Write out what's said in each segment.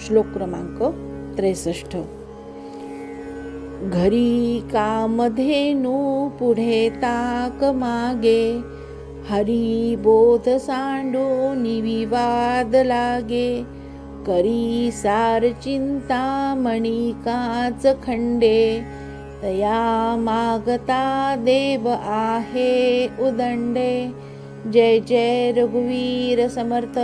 श्लोक क्रमांक 63. घरी कामधेनू पुढे ताक मागे, हरी बोध सांडोनी विवाद लागे. करी सार चिंतामणी काच खंडे, तया मागता देव आहे उदंडे. जय जय रघुवीर समर्थ.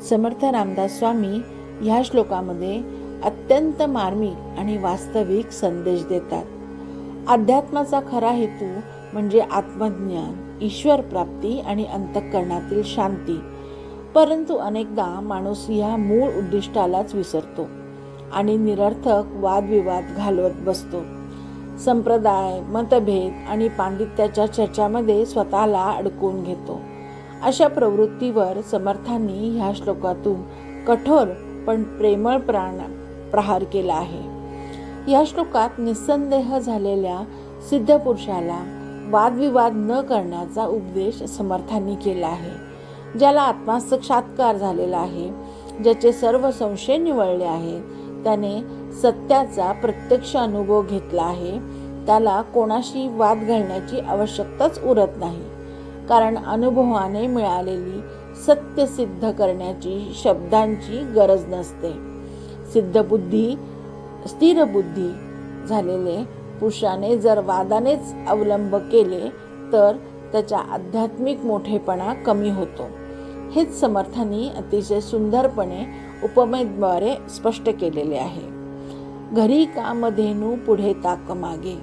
समर्थ रामदास स्वामी ह्या श्लोकामध्ये अत्यंत मार्मिक आणि वास्तविक संदेश देतात. अध्यात्माचा खरा हेतू म्हणजे आत्मज्ञान, ईश्वर प्राप्ती आणि अंतःकरणातील शांती. परंतु अनेकदा माणूस ह्या मूळ उद्दिष्टालाच विसरतो आणि निरर्थक वादविवाद घालवत बसतो. संप्रदाय, मतभेद आणि पांडित्याच्या चर्चामध्ये स्वतःला अडकवून घेतो. अशा प्रवृत्तीवर समर्थांनी ह्या श्लोकातून कठोर पण प्रेमळ प्रहार केला आहे. या श्लोकात निस्संदेह झालेल्या सिद्ध पुरुषाला वादविवाद न करण्याचा उपदेश समर्थांनी केला आहे. ज्याला आत्मसाक्षात्कार झालेला आहे, ज्याचे सर्व संशय निवळले आहेत, त्याने सत्याचा प्रत्यक्ष अनुभव घेतला आहे, त्याला कोणाशी वाद घालण्याची आवश्यकताच उरत नाही. कारण अनुभवाने मिळालेली सत्य सिद्ध करण्याची शब्दांची गरज नसते. स्थिर बुद्धी झालेले पुरुषाने जर वादानेच अवलंब केले तर त्याचा आध्यात्मिक मोठेपणा कमी होतो. हेच समर्थांनी अतिशय सुंदरपणे उपमेद्वारे स्पष्ट केलेले आहे. घरी कामधेनू पुढे ताक मागे.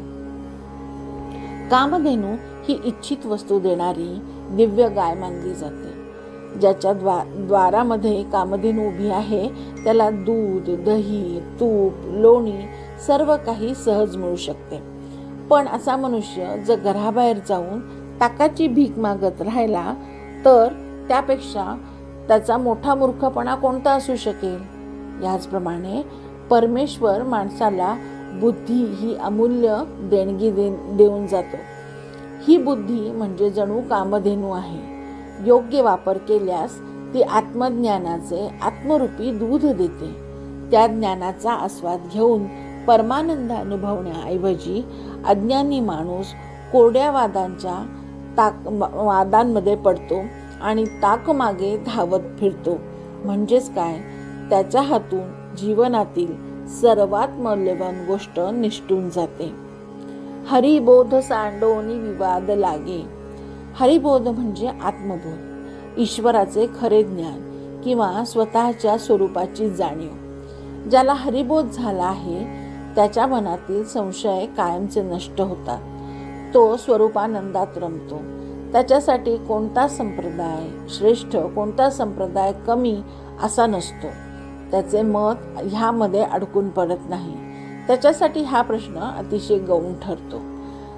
कामधेनू ही इच्छित वस्तू देणारी दिव्य गाय मानली जाते. ज्याच्या द्वारामध्ये कामधेनू उभी आहे त्याला दूध, दही, तूप, लोणी सर्व काही सहज मिळू शकते. पण असा मनुष्य जर घराबाहेर जाऊन ताकाची भीक मागत राहिला तर त्यापेक्षा त्याचा मोठा मूर्खपणा कोणता असू शकेल. याचप्रमाणे परमेश्वर माणसाला बुद्धी ही अमूल्य देणगी देऊन जातो. ही बुद्धी म्हणजे जणू कामधेनू आहे. योग्य वापर केल्यास ती आत्मज्ञानाचे आत्मरूपी दूध देते. त्या ज्ञानाचा आस्वाद घेऊन परमानंद अनुभवण्याऐवजी अज्ञानी माणूस कोरड्या वादांमध्ये पडतो आणि ताक मागे धावत फिरतो. म्हणजेच काय, त्याच्या हातून जीवनातील सर्वात मौल्यवान गोष्ट निसटून जाते. हरिबोध सांडोनी विवाद लागे. हरिबोध म्हणजे आत्मबोध, ईश्वराचे खरे ज्ञान किंवा स्वतःच्या स्वरूपाची जाणीव. ज्याला हरिबोध झाला आहे त्याच्या मनातील संशय कायमचे नष्ट होतात. तो स्वरूपानंदात रमतो. त्याच्यासाठी कोणता संप्रदाय श्रेष्ठ, कोणता संप्रदाय कमी असा नसतो. त्याचे मत ह्यामध्ये अडकून पडत नाही. त्याच्यासाठी हा प्रश्न अतिशय गौण ठरतो.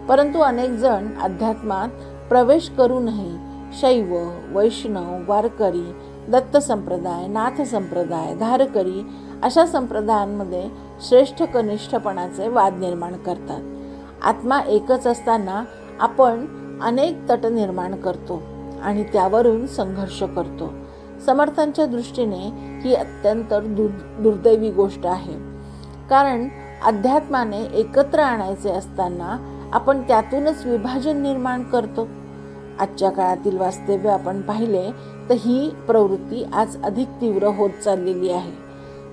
परंतु अनेक जण अध्यात्मात प्रवेश करूनही शैव, वैष्णव, वारकरी, दत्त संप्रदाय, नाथ संप्रदाय, धारकरी अशा संप्रदायांमध्ये श्रेष्ठ कनिष्ठपणाचे वाद निर्माण करतात. आत्मा एकच असताना आपण अनेक तट निर्माण करतो आणि त्यावरून संघर्ष करतो. समर्थांच्या दृष्टीने ही अत्यंत दुर्दैवी गोष्ट आहे. कारण अध्यात्माने एकत्र आणायचे असताना आपण त्यातूनच विभाजन निर्माण करतो. आजच्या काळातील वास्तव्य आपण पाहिले तर ही प्रवृत्ती आज अधिक तीव्र होत चाललेली आहे.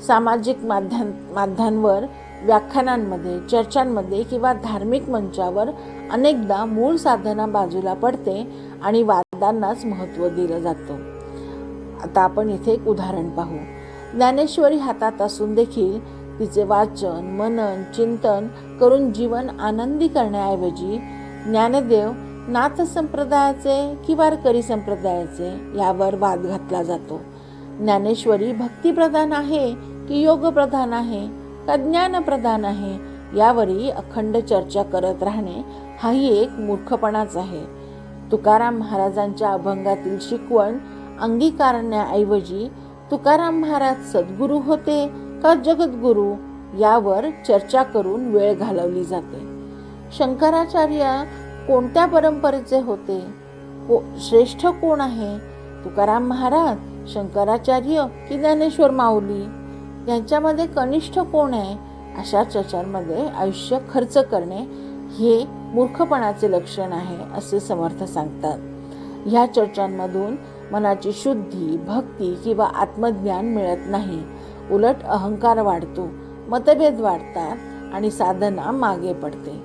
सामाजिक माध्यमांवर, व्याख्यानांमध्ये, चर्चांमध्ये किंवा धार्मिक मंचावर अनेकदा मूळ साधना बाजूला पडते आणि वादांनाच महत्त्व दिलं जातं. आता आपण इथे एक उदाहरण पाहू. ज्ञानेश्वरी हातात असून देखील तिचे वाचन, मनन, चिंतन करून जीवन आनंदी करण्याऐवजी ज्ञानदेव नाथ संप्रदायाचे की वारकरी संप्रदायाचे यावर वाद घातला जातो. ज्ञानेश्वरी भक्तिप्रधान आहे की योगप्रधान आहे का ज्ञानप्रधान आहे यावरही अखंड चर्चा करत राहणे हाही एक मूर्खपणाच आहे. तुकाराम महाराजांच्या अभंगातील शिकवण अंगीकारण्याऐवजी तुकाराम महाराज सद्गुरू होते का जगद्गुरू यावर चर्चा करून वेळ घालवली जाते. शंकराचार्य कोणत्या परंपरेचे होते? श्रेष्ठ कोण आहे? तुकाराम महाराज, शंकराचार्य की ज्ञानेश्वर माऊली? यांच्यामध्ये कनिष्ठ कोण आहे? अशा चर्चांमध्ये आयुष्य खर्च करणे हे मूर्खपणाचे लक्षण आहे असे समर्थ सांगतात. ह्या चर्चांमधून मनाची शुद्धी, भक्ती किंवा आत्मज्ञान मिळत नाही. उलट अहंकार वाढतो, मतभेद वाढतात आणि साधना मागे पडते.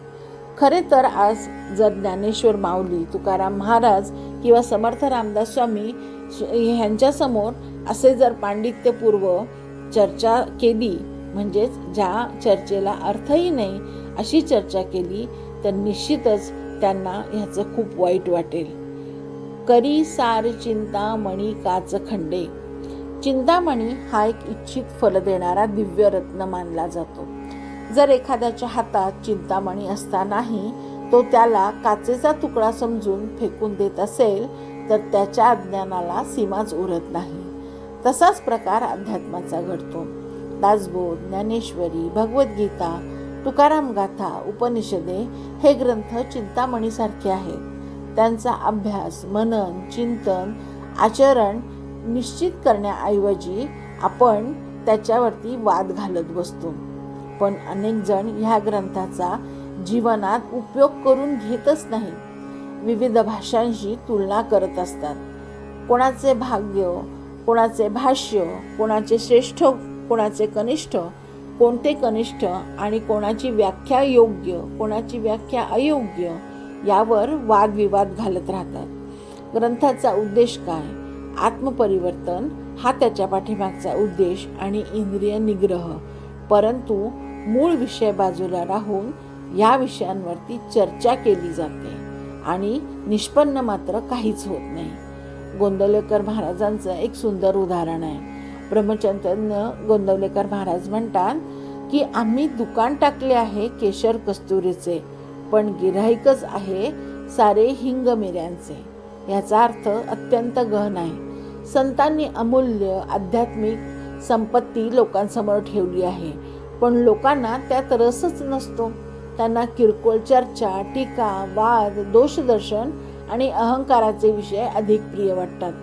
खरे तर आज जर ज्ञानेश्वर माऊली, तुकाराम महाराज किंवा समर्थ रामदास स्वामी ह्यांच्यासमोर असे जर पांडित्यपूर्व चर्चा केली, म्हणजेच ज्या चर्चेला अर्थही नाही अशी चर्चा केली, तर निश्चितच त्यांना ह्याचं खूप वाईट वाटेल. करी सार चिंतामणी काच खंडे. चिंतामणी हा एक इच्छित फल देणारा दिव्य रत्न मानला जातो. जर एखाद्याच्या हातात चिंतामणी असतानाही तो त्याला काचेचा तुकडा समजून फेकून देत असेल, तर त्याच्या अज्ञानाला सीमाच उरत नाही. तसाच प्रकार अध्यात्माचा घडतो. दासबोध, ज्ञानेश्वरी, भगवद्गीता, तुकाराम गाथा, उपनिषदे हे ग्रंथ चिंतामणीसारखे आहेत. त्यांचा अभ्यास, मनन, चिंतन, आचरण निश्चित करण्याऐवजी आपण त्याच्यावरती वाद घालत बसतो. पण अनेक जण ह्या ग्रंथाचा जीवनात उपयोग करून घेतच नाही. विविध भाषांशी तुलना करत असतात. कोणाचे भाग्य, कोणाचे भाष्य, कोणाचे श्रेष्ठ, कोणाचे कनिष्ठ, कोणते कनिष्ठ आणि कोणाची व्याख्या योग्य, कोणाची व्याख्या अयोग्य यावर वादविवाद घालत राहतात. ग्रंथाचा उद्देश काय? आत्मपरिवर्तन हा त्याच्या पाठीमागचा उद्देश आणि इंद्रिय निग्रह. परंतु मूळ विषय बाजूला राहून या विषयांवरती चर्चा केली जाते आणि निष्पन्न मात्र काहीच होत नाही. गोंदवलेकर महाराजांचं एक सुंदर उदाहरण आहे. ब्रह्मचैतन्य गोंदवलेकर महाराज म्हणतात की आम्ही दुकान टाकले आहे केशर कस्तुरीचे, पण गिऱ्हाईकच आहे सारे हिंग मिऱ्यांचे. याचा अर्थ अत्यंत गहन आहे. संतांनी अमूल्य आध्यात्मिक संपत्ती लोकांसमोर ठेवली आहे, पण लोकांना त्यात रसच नसतो. त्यांना किरकोळ चर्चा, टीका, वाद, दोषदर्शन आणि अहंकाराचे विषय अधिक प्रिय वाटतात.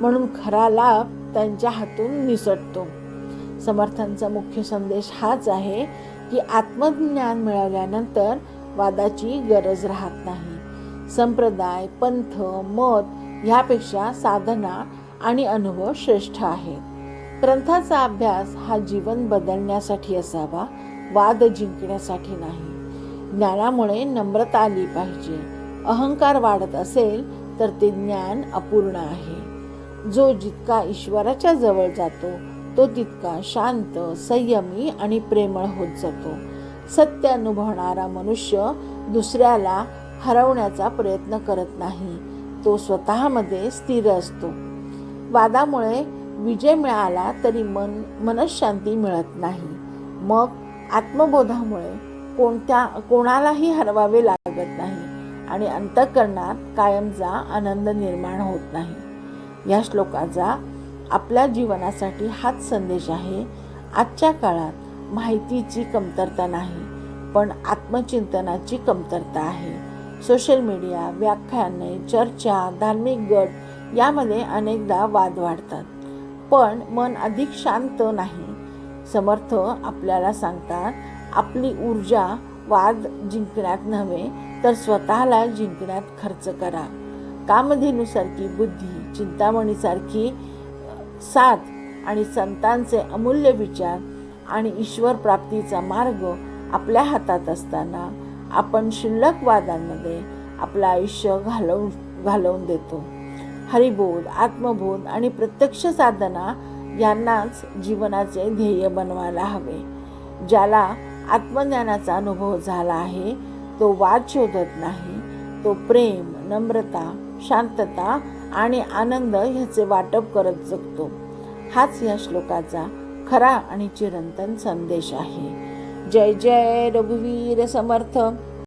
म्हणून खरा लाभ त्यांच्या हातून निसटतो. समर्थांचा मुख्य संदेश हाच आहे की आत्मज्ञान मिळाल्यानंतर वादाची गरज राहत नाही. संप्रदाय, पंथ, मत ह्यापेक्षा साधना आणि अनुभव श्रेष्ठ आहेत. ग्रंथाचा अभ्यास हा जीवन बदलण्यासाठी असावा, वाद जिंकण्यासाठी नाही. ज्ञानामुळे नम्रता आली पाहिजे. अहंकार वाढत असेल तर ते ज्ञान अपूर्ण आहे. जो जितका ईश्वराच्या जवळ जातो तो तितका शांत, संयमी आणि प्रेमळ होत जातो. सत्य अनुभवणारा मनुष्य दुसऱ्याला हरवण्याचा प्रयत्न करत नाही. तो स्वतःमध्ये स्थिर असतो. वादामुळे विजय मिळाला तरी मनःशांती मिळत नाही. मग आत्मबोधामुळे कोणालाही हरवावे लागत नाही आणि अंतःकरणात कायमचा आनंद निर्माण होत नाही. या श्लोकाचा आपल्या जीवनासाठी हाच संदेश आहे. आजच्या काळात माहितीची कमतरता नाही, पण आत्मचिंतनाची कमतरता आहे. सोशल मीडिया, व्याख्याने, चर्चा, धार्मिक गट यामध्ये अनेकदा वाद वाढतात, पण मन अधिक शांत नाही. समर्थ आपल्याला सांगतात, आपली ऊर्जा वाद जिंकण्यात नव्हे तर स्वतःला जिंकण्यात खर्च करा. कामधेनूसारखी बुद्धी, चिंतामणीसारखी साथ आणि संतांचे अमूल्य विचार आणि ईश्वर प्राप्तीचा मार्ग आपल्या हातात असताना आपण क्षुल्लक वादांमध्ये आपलं आयुष्य घालवून देतो. हरिबोध, आत्मबोध आणि प्रत्यक्ष साधना यांनाच जीवनाचे ध्येय बनवायला हवे. ज्याला आत्मज्ञानाचा अनुभव झाला आहे तो वाद शोधत नाही. तो प्रेम, नम्रता, शांतता आणि आनंद ह्याचे वाटप करत जगतो. हाच या श्लोकाचा खरा आणि चिरंतन संदेश आहे. जय जय रघुवीर समर्थ.